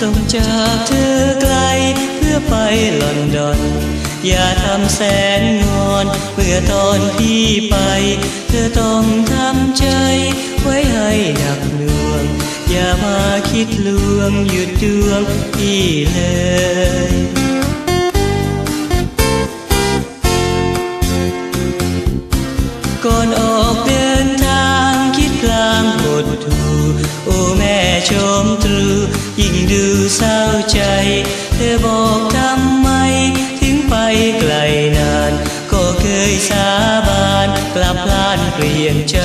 ต้องจากเธอไกลเพื่อไปลอนดอนอย่าทำแสนงอนเมื่อตอนพี่ไปเธอต้องทำใจไว้ให้หนักหน่วงอย่ามาคิดลวงหยุดดวงพี่เลยก่อนออกเดินทางคิดกลางหดหู่โอ้แม่ชมตรูยิ่งดูเศร้าใจเธอบอกทำไมถึงไปไกลนานก็เคยสาบานกลับพลานเปลี่ยนใจ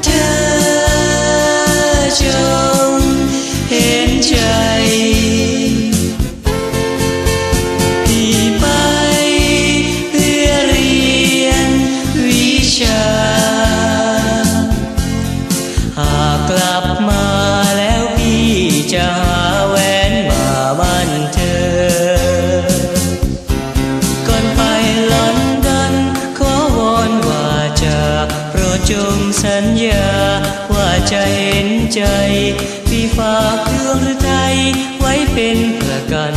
เธอจงเห็นใจกลับมาแล้วพี่จะหาแหวนมามั่นเธอก่อนไปลอนดอนขอวอนว่าจะโปรดจงสัญญาว่าจะเห็นใจพี่ฝากดวงฤทัยไว้เป็นประกัน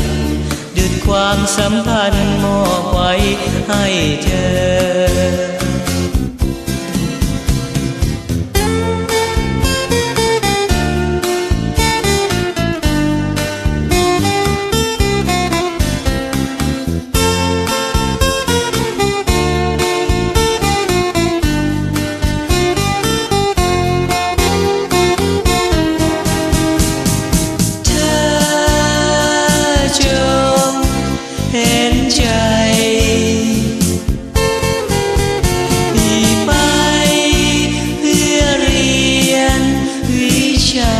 ดุจความสัมพันธ์มอบไว้ให้เธอเห็นใจพี่ไปเพื่อเรียนวิชา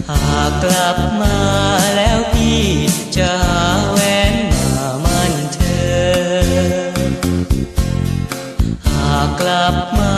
หากกลับมาแล้วพี่จะหาแหวนมามั่นเธอหากกลับมา